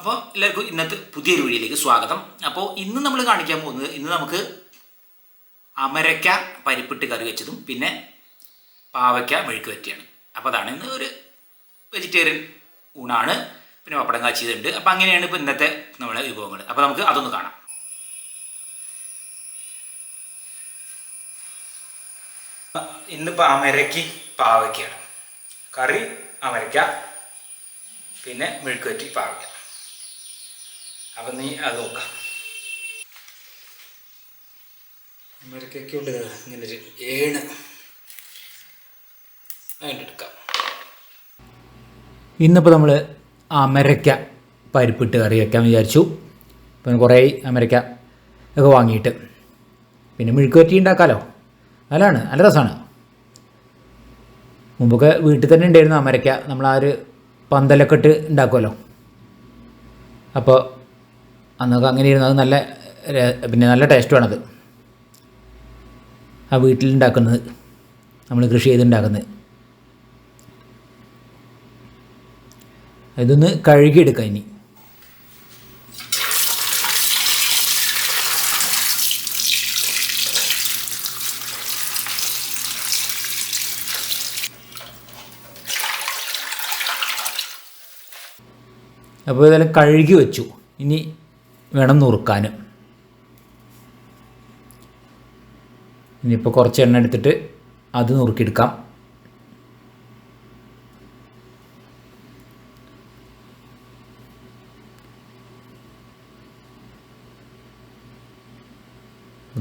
അപ്പോൾ എല്ലാവർക്കും ഇന്നത്തെ പുതിയൊരു വീഡിയോയിലേക്ക് സ്വാഗതം. അപ്പോൾ ഇന്ന് നമ്മൾ കാണിക്കാൻ പോകുന്നത്, ഇന്ന് നമുക്ക് അമരയ്ക്ക പരിപ്പിട്ട് കറി വെച്ചതും പിന്നെ പാവയ്ക്ക മെഴുക്ക് വരട്ടിയാണ്. അപ്പോൾ അതാണ് ഇന്ന് ഒരു വെജിറ്റേറിയൻ ഊണാണ്. പിന്നെ പപ്പടം കാച്ചിയതുണ്ട്. അപ്പോൾ അങ്ങനെയാണ് ഇപ്പോൾ ഇന്നത്തെ നമ്മുടെ വിഭവങ്ങൾ. അപ്പോൾ നമുക്ക് അതൊന്ന് കാണാം. ഇന്നിപ്പോൾ അമരയ്ക്ക് പാവയ്ക്കയാണ് കറി. അമരയ്ക്ക പിന്നെ മെഴുക്ക് വരട്ടി പാവയ്ക്ക. അപ്പം നീ അത് നോക്കാം. അമരയ്ക്കുണ്ട് ഇങ്ങനെ ഒരു 7 അതിൻ്റെ എടുക്കാം. ഇന്നിപ്പോൾ നമ്മൾ അമരയ്ക്ക പരിപ്പിട്ട് കറി വയ്ക്കാൻ വിചാരിച്ചു. ഇപ്പം കുറേ അമരയ്ക്ക ഒക്കെ വാങ്ങിയിട്ട് പിന്നെ മെഴുക്ക് വരട്ടി ഉണ്ടാക്കാമല്ലോ. നല്ല രസമാണ്. മുമ്പൊക്കെ വീട്ടിൽ തന്നെ ഉണ്ടായിരുന്നു അമരയ്ക്ക. നമ്മൾ ആ ഒരു പന്തലൊക്കെ ഇട്ട് ഉണ്ടാക്കുമല്ലോ. അപ്പോൾ അന്നൊക്കെ അങ്ങനെ ഇരുന്നു. അത് നല്ല ടേസ്റ്റുമാണത്. ആ വീട്ടിലുണ്ടാക്കുന്നത്, നമ്മൾ കൃഷി ചെയ്തുണ്ടാക്കുന്നത്. ഇതൊന്ന് കഴുകിയെടുക്കാം ഇനി. അപ്പോൾ ഇതെല്ലാം കഴുകി വെച്ചു. ഇനി വേണം നുറുക്കാനും. ഇനിയിപ്പോൾ കുറച്ച് എണ്ണ എടുത്തിട്ട് അത് നുറുക്കിയെടുക്കാം.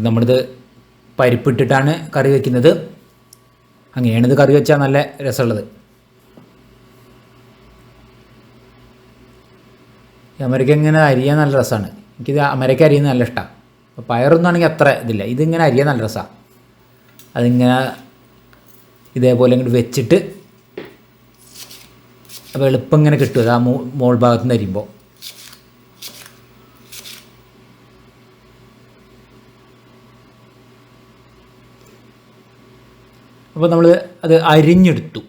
നമ്മളിത് പരിപ്പിട്ടിട്ടാണ് കറി വയ്ക്കുന്നത്. അങ്ങനെയാണിത് കറി വെച്ചാൽ നല്ല രസമുള്ളത്. അമരയ്ക്ക ഇങ്ങനെ അരിയാൻ നല്ല രസമാണ്. എനിക്കിത് അമരയ്ക്ക അരിയുന്നത് നല്ല ഇഷ്ടമാണ്. അപ്പോൾ പയറൊന്നും ആണെങ്കിൽ അത്ര ഇതില്ല. ഇതിങ്ങനെ അരിയാൻ നല്ല രസമാണ്. അതിങ്ങനെ ഇതേപോലെ ഇങ്ങോട്ട് വെച്ചിട്ട് അപ്പോൾ എളുപ്പം ഇങ്ങനെ കിട്ടും. അത് ആ മോൾ ഭാഗത്ത് നിന്ന് അരിയുമ്പോൾ. അപ്പോൾ നമ്മൾ അത് അരിഞ്ഞെടുത്തു.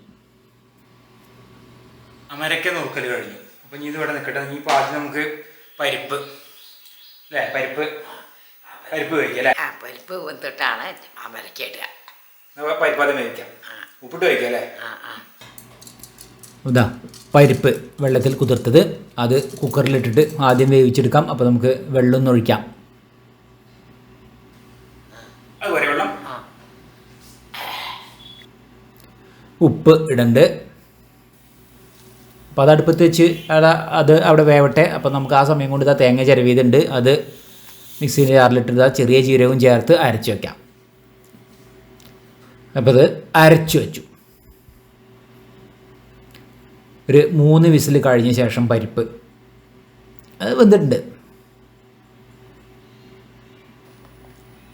അമരയ്ക്ക നുറുക്കൽ കഴിഞ്ഞു. അപ്പോൾ ഇനി ഇത് ഇവിടെ നിൽക്കട്ടെ. ഇനിയിപ്പോൾ ആദ്യം നമുക്ക് പരിപ്പ് അല്ലേ, പരിപ്പ് കഴിക്കാം അല്ലേ. പരിപ്പ് വെന്തിട്ടാണ് അമരയ്ക്ക ഇടുക. പരിപ്പ് ആദ്യം വേവിക്കാം, ഉപ്പിട്ട് കഴിക്കാം അല്ലേ. ഇതാ പരിപ്പ് വെള്ളത്തിൽ കുതിർത്തത്, അത് കുക്കറിലിട്ടിട്ട് ആദ്യം വേവിച്ചെടുക്കാം. അപ്പോൾ നമുക്ക് വെള്ളം ഒന്ന് ഒഴിക്കാം. അതുപോലെ വെള്ളം, ഉപ്പ് ഇടണ്ട്. അപ്പോൾ അത് അടുപ്പത്ത് വെച്ച് അത് അവിടെ വേവട്ടെ. അപ്പോൾ നമുക്ക് ആ സമയം കൊണ്ട് ഇതാ തേങ്ങ ചിരവിയതുണ്ട്. അത് മിക്സിൻ്റെ ജാറിലിട്ട് ചെറിയ ജീരകവും ചേർത്ത് അരച്ച് വയ്ക്കാം. അപ്പോൾ അത് അരച്ച് വെച്ചു. ഒരു 3 വിസിൽ കഴിഞ്ഞ ശേഷം പരിപ്പ് അത് വെന്തിട്ടുണ്ട്.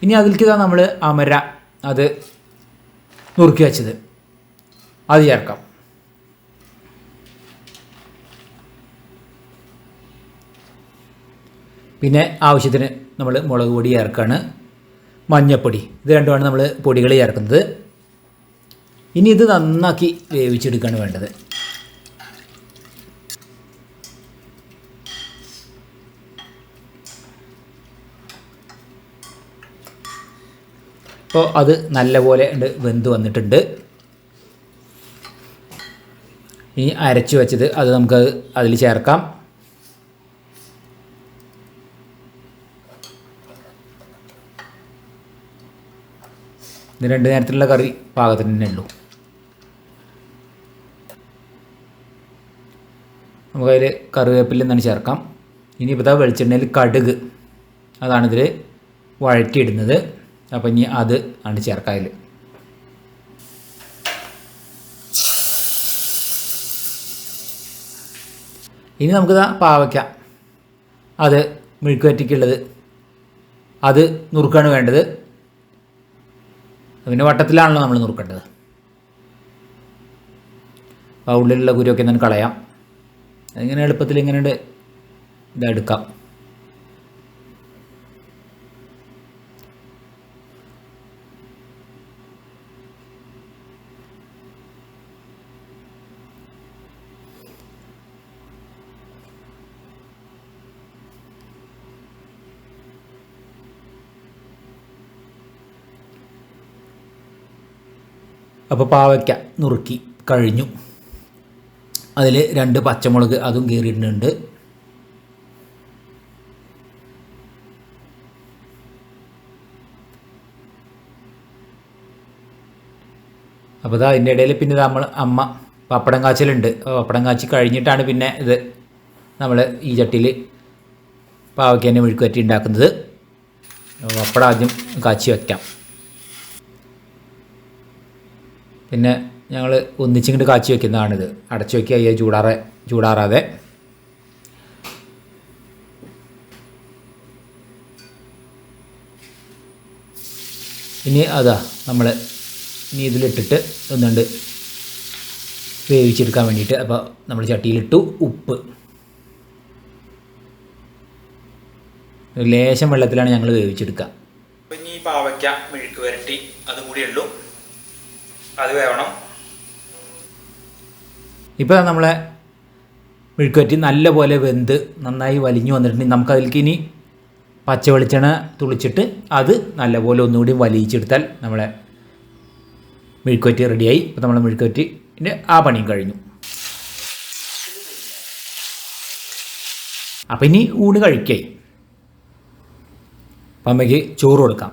ഇനി അതിലേക്ക് ഇതാ നമ്മൾ അമര അത് നുറുക്കി വെച്ചത് അത് ചേർക്കാം. പിന്നെ ആവശ്യത്തിന് നമ്മൾ മുളക് പൊടി ചേർക്കുകയാണ്, മഞ്ഞൾപ്പൊടി. ഇത് രണ്ടുമാണ് നമ്മൾ പൊടികൾ ചേർക്കുന്നത്. ഇനി ഇത് നന്നാക്കി വേവിച്ചെടുക്കുകയാണ് വേണ്ടത്. അപ്പോൾ അത് നല്ലപോലെ വെന്ത് വന്നിട്ടുണ്ട്. ഇനി അരച്ച് വെച്ചത് അത് നമുക്ക് അതിൽ ചേർക്കാം. ഇത് 2 നേരത്തിലുള്ള കറി പാകത്തിന് തന്നെ ഉള്ളൂ. നമുക്കതിൽ കറിവേപ്പില എന്താണ് ചേർക്കാം. ഇനിയിപ്പോൾ വെളിച്ചെണ്ണയിൽ കടുക് അതാണിതിൽ വഴറ്റിയിടുന്നത്. അപ്പം ഇനി അത് ആണ് ചേർക്കാം അതിൽ. ഇനി നമുക്കിതാ പാവയ്ക്ക അത് മെഴുക്ക് വരട്ടിക്കുള്ളത് അത് നുറുക്കാണ് വേണ്ടത്. പിന്നെ വട്ടത്തിലാണല്ലോ നമ്മൾ നുറുക്കേണ്ടത്. ആ ഉള്ളിലുള്ള കുരുവൊക്കെ എന്നാൽ കളയാം. അതിങ്ങനെ എളുപ്പത്തിൽ ഇങ്ങനെ ഇതെടുക്കാം. അപ്പോൾ പാവയ്ക്ക നുറുക്കി കഴിഞ്ഞു. അതിൽ 2 പച്ചമുളക് അതും കീറിയിട്ടുണ്ട്. അപ്പോൾ ഇതാ അതിൻ്റെ ഇടയിൽ പിന്നെ അമ്മ പപ്പടം കാച്ചലുണ്ട്. പപ്പടം കാച്ചി കഴിഞ്ഞിട്ടാണ് പിന്നെ ഇത് നമ്മൾ ഈ ചട്ടിയിൽ പാവയ്ക്കേൻ്റെ മെഴുക്കുവരട്ടി ഉണ്ടാക്കുന്നത്. പപ്പടം ആദ്യം കാച്ചി വയ്ക്കാം. പിന്നെ ഞങ്ങൾ ഒന്നിച്ചിങ്ങോട്ട് കാച്ചി വയ്ക്കുന്നതാണിത്. അടച്ചു വയ്ക്കുക, ഈ ചൂടാറാതെ. ഇനി നമ്മൾ ഇതിലിട്ടിട്ട് ഒന്നുണ്ട് വേവിച്ചെടുക്കാൻ വേണ്ടിയിട്ട്. അപ്പോൾ നമ്മൾ ചട്ടിയിലിട്ടു ഉപ്പ്. ലേശം വെള്ളത്തിലാണ് ഞങ്ങൾ വേവിച്ചെടുക്കുക. അപ്പം ഇനി പാവയ്ക്ക മെഴുക്ക് വരട്ടി അതും കൂടി ഉള്ളൂ, അത് വേണം. ഇപ്പോൾ നമ്മളെ മെഴുക്ക് വരട്ടി നല്ലപോലെ വെന്ത് നന്നായി വലിഞ്ഞു വന്നിട്ടുണ്ടെങ്കിൽ നമുക്കതിലേക്ക് ഇനി പച്ച വെളിച്ചെണ്ണ തുളിച്ചിട്ട് അത് നല്ലപോലെ ഒന്നുകൂടി വലിയിച്ചെടുത്താൽ നമ്മളെ മെഴുക്ക് വരട്ടി റെഡിയായി. ഇപ്പോൾ നമ്മളെ മെഴുക്ക് വരട്ടിൻ്റെ ആ പണിയും കഴിഞ്ഞു. അപ്പം ഇനി ഊണ് കഴിക്കായി. അപ്പം അമ്മയ്ക്ക് ചോറ് കൊടുക്കാം.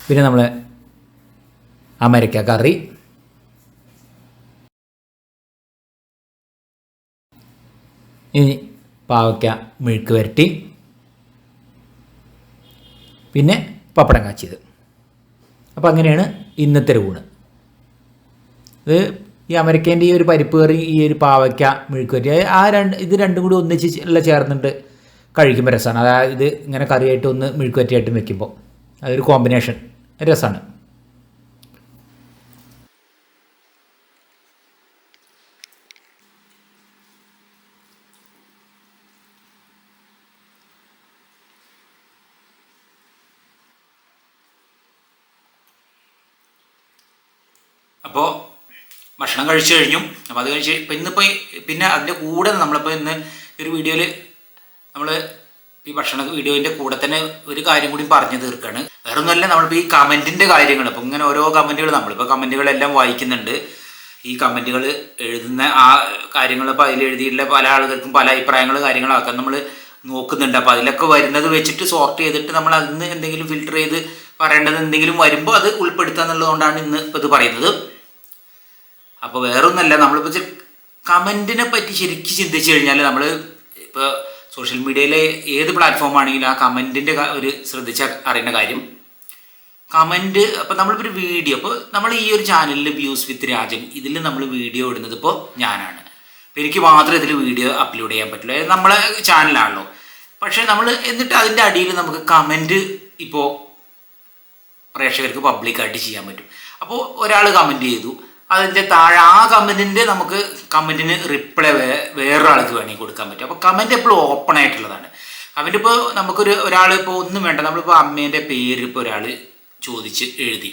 പിന്നെ നമ്മൾ അമരക്ക കറി, ഇനി പാവയ്ക്ക മെഴുക്ക് വരട്ടി, പിന്നെ പപ്പടം കാച്ചിയത്. അപ്പോൾ അങ്ങനെയാണ് ഇന്നത്തെ ഒരു ഊണ്. ഇത് ഈ അമരക്കേൻ്റെ ഈ ഒരു പരിപ്പ് കറി, ഈ ഒരു പാവയ്ക്ക മെഴുക്ക് വരട്ടി, ഇത് രണ്ടും കൂടി ഒന്നിച്ച് ചേർന്നിട്ട് കഴിക്കുമ്പോൾ രസമാണ്. അതായത് ഇത് ഇങ്ങനെ കറിയായിട്ട് ഒന്ന് മെഴുക്ക് വരട്ടിയായിട്ടും വെക്കുമ്പോൾ അതൊരു കോമ്പിനേഷൻ രസമാണ്. അപ്പോൾ ഭക്ഷണം കഴിച്ചു കഴിഞ്ഞു. അപ്പോൾ അത് കഴിച്ച് ഇപ്പം ഇന്നിപ്പോൾ പിന്നെ അതിൻ്റെ കൂടെ നമ്മളിപ്പോൾ ഇന്ന് ഒരു വീഡിയോയിൽ നമ്മൾ ഈ ഭക്ഷണ വീഡിയോൻ്റെ കൂടെ തന്നെ ഒരു കാര്യം കൂടി പറഞ്ഞു തീർക്കുകയാണ്. വേറെ ഒന്നുമല്ല, നമ്മളിപ്പോൾ ഈ കമൻറ്റിൻ്റെ കാര്യങ്ങൾ, അപ്പോൾ ഇങ്ങനെ ഓരോ കമൻറ്റുകൾ നമ്മളിപ്പോൾ കമൻറ്റുകളെല്ലാം വായിക്കുന്നുണ്ട്. ഈ കമൻറ്റുകൾ എഴുതുന്ന ആ കാര്യങ്ങൾ, ഇപ്പോൾ അതിൽ എഴുതിയിട്ടുള്ള പല ആളുകൾക്കും പല അഭിപ്രായങ്ങൾ കാര്യങ്ങളൊക്കെ നമ്മൾ നോക്കുന്നുണ്ട്. അപ്പോൾ അതിലൊക്കെ വരുന്നത് വെച്ചിട്ട് സോർട്ട് ചെയ്തിട്ട് നമ്മൾ അതിന് എന്തെങ്കിലും ഫിൽട്ടർ ചെയ്ത് പറയേണ്ടത് എന്തെങ്കിലും വരുമ്പോൾ അത് ഉൾപ്പെടുത്തുക എന്നുള്ളതുകൊണ്ടാണ് ഇന്ന് ഇപ്പോൾ ഇത് പറയുന്നത്. അപ്പോൾ വേറൊന്നുമല്ല, നമ്മളിപ്പോൾ കമൻറ്റിനെ പറ്റി ശരിക്കും ചിന്തിച്ചു കഴിഞ്ഞാൽ നമ്മൾ ഇപ്പോൾ സോഷ്യൽ മീഡിയയിലെ ഏത് പ്ലാറ്റ്ഫോം ആണെങ്കിലും ആ കമൻറ്റിൻ്റെ ഒരു ശ്രദ്ധിച്ച അറിയുന്ന കാര്യം, കമൻറ്റ്. അപ്പോൾ നമ്മളിപ്പോൾ ഒരു വീഡിയോ, ഇപ്പോൾ നമ്മൾ ഈ ഒരു ചാനലിൽ വ്യൂസ് വിത്ത് രാജൻ, ഇതിൽ നമ്മൾ വീഡിയോ ഇടുന്നത് ഇപ്പോൾ ഞാനാണ്. അപ്പോൾ എനിക്ക് മാത്രമേ ഇതിൽ വീഡിയോ അപ്ലോഡ് ചെയ്യാൻ പറ്റുള്ളൂ, നമ്മളെ ചാനലാണല്ലോ. പക്ഷേ നമ്മൾ എന്നിട്ട് അതിൻ്റെ അടിയിൽ നമുക്ക് കമൻറ്റ് ഇപ്പോൾ പ്രേക്ഷകർക്ക് പബ്ലിക്കായിട്ട് ചെയ്യാൻ പറ്റും. അപ്പോൾ ഒരാൾ കമൻറ്റ് ചെയ്തു, അതിൻ്റെ താഴെ ആ കമൻറ്റിന് റിപ്ലൈ വേറൊരാൾക്ക് വേണമെങ്കിൽ കൊടുക്കാൻ പറ്റും. അപ്പോൾ കമൻറ്റ് എപ്പോഴും ഓപ്പൺ ആയിട്ടുള്ളതാണ്. കമൻറ്റ് ഇപ്പോൾ ഒരാൾ ഇപ്പോൾ ഒന്നും വേണ്ട, നമ്മളിപ്പോൾ അമ്മേൻ്റെ പേര് ഇപ്പോൾ ഒരാൾ ചോദിച്ച് എഴുതി,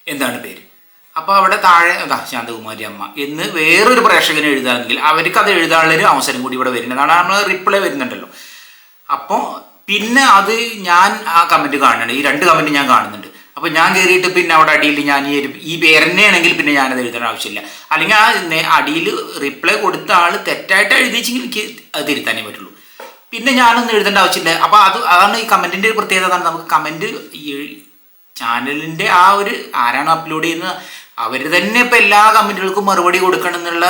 എന്താണ് പേര്, അപ്പോൾ അവിടെ താഴെ ശാന്തകുമാരി അമ്മ എന്ന് വേറൊരു പ്രേക്ഷകന് എഴുതാമെങ്കിൽ അവർക്ക് അത് എഴുതാനുള്ളൊരു അവസരം കൂടി ഇവിടെ വരുന്നതാണ്. നമ്മൾ റിപ്ലൈ വരുന്നുണ്ടല്ലോ. അപ്പോൾ പിന്നെ അത് ഞാൻ ആ കമൻറ്റ് കാണുന്നുണ്ട്, ഈ 2 കമൻറ്റ് ഞാൻ കാണുന്നുണ്ട്. അപ്പോൾ ഞാൻ കയറിയിട്ട് പിന്നെ അവിടെ അടിയിൽ ഞാൻ ഈ പേരെന്നെയാണെങ്കിൽ പിന്നെ ഞാനത് എഴുതേണ്ട ആവശ്യമില്ല. അല്ലെങ്കിൽ ആ അടിയിൽ റിപ്ലൈ കൊടുത്ത ആൾ തെറ്റായിട്ട് എഴുതിച്ചെങ്കിൽ എനിക്ക് അത് തിരുത്താനേ പറ്റുള്ളൂ. പിന്നെ ഞാനൊന്നും എഴുതേണ്ട ആവശ്യമില്ല. അപ്പോൾ അതാണ് ഈ കമൻറ്റിൻ്റെ ഒരു പ്രത്യേകത. നമുക്ക് കമൻറ്റ് ചാനലിൻ്റെ ആ ഒരു ആരാണ് അപ്ലോഡ് ചെയ്യുന്നത് അവർ തന്നെ ഇപ്പോൾ എല്ലാ കമൻറ്റുകൾക്കും മറുപടി കൊടുക്കണം എന്നുള്ള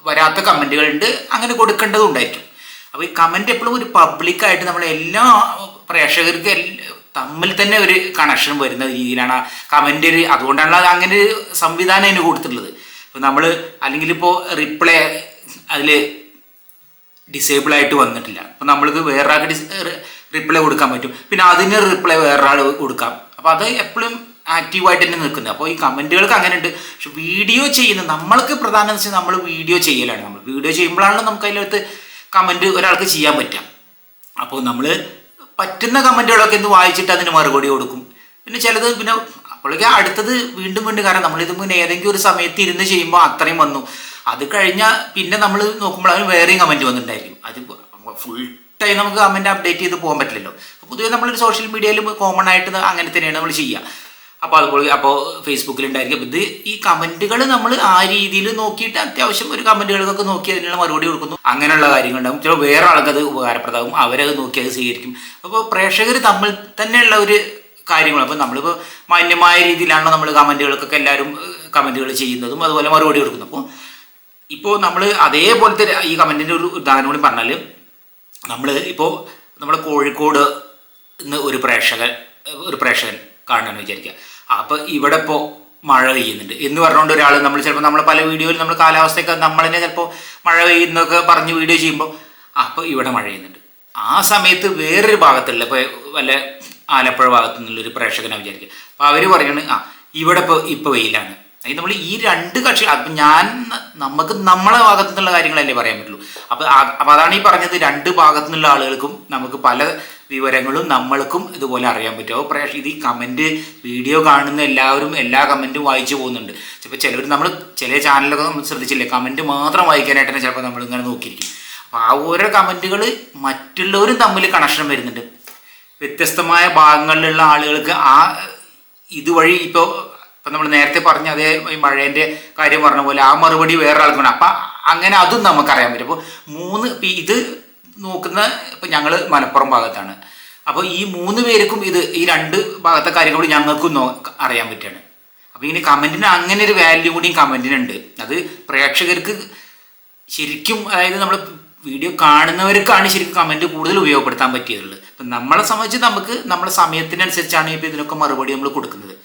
വരാത്ത കമൻറ്റുകളുണ്ട്, അങ്ങനെ കൊടുക്കേണ്ടതും ഉണ്ടായിരിക്കും. അപ്പോൾ ഈ കമൻറ്റ് എപ്പോഴും ഒരു പബ്ലിക്കായിട്ട് നമ്മൾ എല്ലാ പ്രേക്ഷകർക്ക് തമ്മിൽ തന്നെ ഒരു കണക്ഷൻ വരുന്ന രീതിയിലാണ് കമൻ്റ്. അതുകൊണ്ടാണ് അങ്ങനെ ഒരു സംവിധാനം അതിന് കൊടുത്തിട്ടുള്ളത്. ഇപ്പോൾ നമ്മൾ അല്ലെങ്കിൽ ഇപ്പോൾ റിപ്ലൈ അതിൽ ഡിസേബിൾ ആയിട്ട് വന്നിട്ടില്ല, അപ്പോൾ നമ്മൾക്ക് വേറൊരാൾക്ക് റിപ്ലൈ കൊടുക്കാൻ പറ്റും, പിന്നെ അതിന് റിപ്ലൈ വേറൊരാൾ കൊടുക്കാം. അപ്പോൾ അത് എപ്പോഴും ആക്റ്റീവായിട്ട് തന്നെ നിൽക്കുന്നത്. അപ്പോൾ ഈ കമൻറ്റുകൾക്ക് അങ്ങനെ ഉണ്ട്. പക്ഷെ വീഡിയോ ചെയ്യുന്നത് നമ്മൾക്ക് പ്രധാനം എന്ന് വെച്ചാൽ നമ്മൾ വീഡിയോ ചെയ്യലാണ്. നമ്മൾ വീഡിയോ ചെയ്യുമ്പോഴാണ് നമുക്ക് അതിനകത്ത് കമൻറ്റ് ഒരാൾക്ക് ചെയ്യാൻ പറ്റുക. അപ്പോൾ നമ്മൾ പറ്റുന്ന കമൻറ്റുകളൊക്കെ എന്ത് വായിച്ചിട്ട് അതിന് മറുപടി കൊടുക്കും. പിന്നെ ചിലത് പിന്നെ അപ്പോഴേക്കും അടുത്തത് വീണ്ടും കാരണം നമ്മളിത് മുന്നേ ഏതെങ്കിലും ഒരു സമയത്ത് ഇരുന്ന് ചെയ്യുമ്പോൾ അത്രയും വന്നു, അത് കഴിഞ്ഞാൽ പിന്നെ നമ്മൾ നോക്കുമ്പോൾ അതിന് വേറെയും കമൻറ്റ് വന്നിട്ടുണ്ടായിരിക്കും. അത് ഫുൾ ടൈം നമുക്ക് കമൻറ്റ് അപ്ഡേറ്റ് ചെയ്ത് പോകാൻ പറ്റില്ലല്ലോ. പൊതുവെ നമ്മളൊരു സോഷ്യൽ മീഡിയയിൽ കോമൺ ആയിട്ട് അങ്ങനെ തന്നെയാണ് നമ്മൾ ചെയ്യുക. അപ്പോൾ അതുപോലെ അപ്പോൾ ഫേസ്ബുക്കിലുണ്ടായിരിക്കും ഇത് ഈ കമൻറ്റുകൾ നമ്മൾ ആ രീതിയിൽ നോക്കിയിട്ട് അത്യാവശ്യം ഒരു കമൻറ്റുകൾക്കൊക്കെ നോക്കി അതിനുള്ള മറുപടി കൊടുക്കുന്നു, അങ്ങനെയുള്ള കാര്യങ്ങളുണ്ടാകും. ചിലപ്പോൾ വേറെ ആൾക്കത് ഉപകാരപ്രദമാകും, അവരത് നോക്കി അത് സ്വീകരിക്കും. അപ്പോൾ പ്രേക്ഷകർ തമ്മിൽ തന്നെയുള്ള ഒരു കാര്യങ്ങൾ. അപ്പോൾ നമ്മളിപ്പോൾ മാന്യമായ രീതിയിലാണല്ലോ നമ്മൾ കമൻറ്റുകൾക്കൊക്കെ എല്ലാവരും കമൻറ്റുകൾ ചെയ്യുന്നതും അതുപോലെ മറുപടി കൊടുക്കുന്നു. അപ്പോൾ ഇപ്പോൾ നമ്മൾ അതേപോലത്തെ ഈ കമൻറ്റിൻ്റെ ഒരു ഉദാഹരണം കൂടി പറഞ്ഞാൽ, നമ്മൾ ഇപ്പോൾ നമ്മുടെ കോഴിക്കോട് നിന്ന് ഒരു പ്രേക്ഷകൻ കാണണമെന്ന് വിചാരിക്കുക. അപ്പോൾ ഇവിടെ ഇപ്പോൾ മഴ പെയ്യുന്നുണ്ട് എന്ന് പറഞ്ഞുകൊണ്ട് ഒരാൾ നമ്മൾ ചിലപ്പോൾ നമ്മൾ പല വീഡിയോയിൽ നമ്മൾ കാലാവസ്ഥയൊക്കെ നമ്മൾ തന്നെ ചിലപ്പോൾ മഴ പെയ്യുന്നൊക്കെ പറഞ്ഞ് വീഡിയോ ചെയ്യുമ്പോൾ അപ്പോൾ ഇവിടെ മഴ പെയ്യുന്നുണ്ട്. ആ സമയത്ത് വേറൊരു ഭാഗത്തുള്ള ഇപ്പോൾ വല്ല ആലപ്പുഴ ഭാഗത്തു നിന്നുള്ളൊരു പ്രേക്ഷകനെ വിചാരിക്കുക. അപ്പോൾ അവർ പറയുന്നത് ഇവിടെ ഇപ്പോൾ വെയിലാണ്. അതായത് നമ്മൾ ഈ രണ്ട് കക്ഷി അപ്പം നമുക്ക് നമ്മളെ ഭാഗത്തു നിന്നുള്ള കാര്യങ്ങളല്ലേ പറയാൻ പറ്റുള്ളൂ. അപ്പോൾ അതാണ് ഈ പറഞ്ഞത്, രണ്ട് ഭാഗത്തു നിന്നുള്ള ആളുകൾക്കും നമുക്ക് പല വിവരങ്ങളും നമ്മൾക്കും ഇതുപോലെ അറിയാൻ പറ്റും. അപ്പോൾ ഇത് ഈ കമൻറ്റ് വീഡിയോ കാണുന്ന എല്ലാവരും എല്ലാ കമൻറ്റും വായിച്ചു പോകുന്നുണ്ട്. ചിലപ്പോൾ ചിലർ നമ്മൾ ചില ചാനലൊക്കെ നമ്മൾ ശ്രദ്ധിച്ചില്ലേ, കമൻറ്റ് മാത്രം വായിക്കാനായിട്ട് തന്നെ ചിലപ്പോൾ നമ്മളിങ്ങനെ നോക്കിയിരിക്കും. അപ്പോൾ ആ ഓരോ കമൻറ്റുകൾ മറ്റുള്ളവരും തമ്മിൽ കണക്ഷൻ വരുന്നുണ്ട്. വ്യത്യസ്തമായ ഭാഗങ്ങളിലുള്ള ആളുകൾക്ക് ഇതുവഴി ഇപ്പോൾ നമ്മൾ നേരത്തെ പറഞ്ഞ അതേ ഈ മഴേൻ്റെ കാര്യം പറഞ്ഞ പോലെ ആ മറുപടി വേറെ ആൾക്കാണ്. അപ്പം അങ്ങനെ അതും നമുക്കറിയാൻ പറ്റും. അപ്പോൾ ഇത് നോക്കുന്ന ഇപ്പം ഞങ്ങൾ മലപ്പുറം ഭാഗത്താണ്. അപ്പോൾ ഈ 3 പേർക്കും ഈ 2 ഭാഗത്തെ കാര്യങ്ങൾ ഞങ്ങൾക്കും അറിയാൻ പറ്റുകയാണ്. അപ്പോൾ ഇനി കമൻറ്റിന് അങ്ങനെ ഒരു വാല്യൂ കൂടിയും കമൻറ്റിനുണ്ട്. അത് പ്രേക്ഷകർക്ക് ശരിക്കും, അതായത് നമ്മൾ വീഡിയോ കാണുന്നവർക്കാണ് ശരിക്കും കമൻറ്റ് കൂടുതൽ ഉപയോഗപ്പെടുത്താൻ പറ്റിയതുള്ളത്. അപ്പം നമ്മളെ സംബന്ധിച്ച് നമുക്ക് നമ്മുടെ സമയത്തിനനുസരിച്ചാണ് ഇപ്പോൾ ഇതിനൊക്കെ മറുപടി നമ്മൾ കൊടുക്കുന്നത്.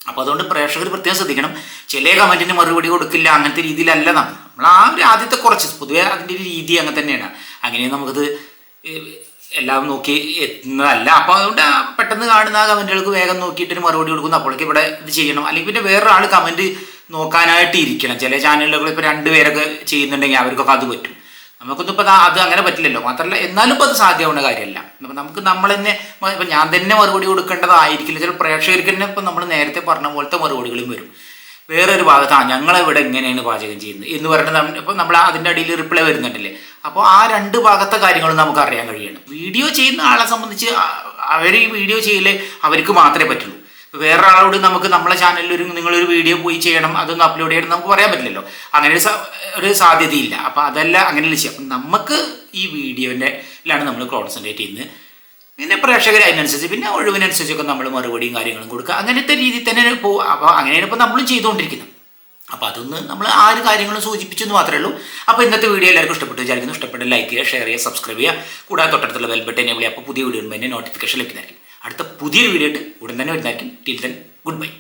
അപ്പോൾ അതുകൊണ്ട് പ്രേക്ഷകർ പ്രത്യേകം ശ്രദ്ധിക്കണം. ചില കമൻറ്റിന് മറുപടി കൊടുക്കില്ല, അങ്ങനത്തെ രീതിയിലല്ല നമ്മൾ ആ ഒരു ആദ്യത്തെ കുറച്ച് പൊതുവെ അതിൻ്റെ ഒരു രീതി അങ്ങനെ തന്നെയാണ്. അങ്ങനെ നമുക്കത് എല്ലാം നോക്കി എത്തുന്നതല്ല. അപ്പോൾ അതുകൊണ്ട് പെട്ടെന്ന് കാണുന്ന ആ കമൻറ്റുകൾക്ക് വേഗം നോക്കിയിട്ട് മറുപടി കൊടുക്കുന്നു. അപ്പോഴേക്ക് ഇവിടെ ഇത് ചെയ്യണം. അല്ലെങ്കിൽ പിന്നെ വേറൊരാൾ കമൻറ്റ് നോക്കാനായിട്ട് ഇരിക്കണം. ചില ചാനലുകൾ ഇപ്പോൾ 2 പേരൊക്കെ ചെയ്യുന്നുണ്ടെങ്കിൽ അവർക്കൊക്കെ അത് പറ്റും. നമുക്കൊന്നും ഇപ്പോൾ അത് അങ്ങനെ പറ്റില്ലല്ലോ. മാത്രമല്ല എന്നാലും ഇപ്പോൾ അത് സാധ്യമാവുന്ന കാര്യമല്ല. അപ്പോൾ നമുക്ക് നമ്മൾ തന്നെ ഇപ്പം ഞാൻ തന്നെ മറുപടി കൊടുക്കേണ്ടതായിരിക്കില്ല. ചില പ്രേക്ഷകർക്ക് തന്നെ ഇപ്പം നമ്മൾ നേരത്തെ പറഞ്ഞ പോലത്തെ മറുപടികളും വരും. വേറൊരു ഭാഗത്ത് ഞങ്ങളിവിടെ എങ്ങനെയാണ് പാചകം ചെയ്യുന്നത് എന്ന് പറഞ്ഞിട്ട് ഇപ്പോൾ നമ്മൾ അതിൻ്റെ അടിയിൽ റിപ്ലൈ വരുന്നുണ്ടല്ലേ. അപ്പോൾ ആ 2 ഭാഗത്തെ കാര്യങ്ങളും നമുക്ക് അറിയാൻ കഴിയണം. വീഡിയോ ചെയ്യുന്ന ആളെ സംബന്ധിച്ച് അവർ ഈ വീഡിയോ ചെയ്യൽ അവർക്ക് മാത്രമേ പറ്റുള്ളൂ. വേറെ ആളോട് നമുക്ക് നമ്മളെ ചാനലിൽ നിങ്ങളൊരു വീഡിയോ പോയി ചെയ്യണം, അതൊന്ന് അപ്ലോഡ് ചെയ്യണം നമുക്ക് പറയാൻ പറ്റില്ലല്ലോ. അങ്ങനെ ഒരു സാധ്യതയില്ല. അപ്പോൾ അതല്ല അങ്ങനെയല്ല ചെയ്യാം. അപ്പം നമുക്ക് ഈ വീഡിയോയിലാണ് നമ്മൾ കോൺസെൻട്രേറ്റ് ചെയ്യുന്നത്. പിന്നെ പ്രേക്ഷകർ അതിനനുസരിച്ച് പിന്നെ ഒഴിവിനനുസരിച്ചൊക്കെ നമ്മൾ മറുപടിയും കാര്യങ്ങളും കൊടുക്കുക. അങ്ങനത്തെ രീതിയിൽ തന്നെ പോകും. അപ്പോൾ അങ്ങനെയാണ് ഇപ്പോൾ നമ്മളും ചെയ്തുകൊണ്ടിരിക്കുന്നത്. അപ്പോൾ അതൊന്ന് നമ്മൾ ആ ഒരു കാര്യങ്ങളും സൂചിപ്പിച്ചെന്ന് മാത്രമേ ഉള്ളൂ. അപ്പോൾ ഇന്നത്തെ വീഡിയോ എല്ലാവർക്കും ഇഷ്ടപ്പെട്ടു വിചാരിക്കുന്നു. ഇഷ്ടപ്പെട്ട ലൈക്ക് ചെയ്യുക, ഷെയർ ചെയ്യുക, സബ്സ്ക്രൈബ് ചെയ്യുക. കൂടാതെ തൊട്ടടുത്തുള്ള ബെൽ ബട്ടൺ എനേബിൾ ചെയ്യുക. അപ്പോൾ പുതിയ വീഡിയോ വരുമ്പോൾ നോട്ടിഫിക്കേഷൻ ലഭിക്കുന്നതായിരിക്കും. അടുത്ത പുതിയൊരു വീഡിയോ ആയിട്ട് ഉടൻ തന്നെ വരുന്നതായിരിക്കും. Till then good bye.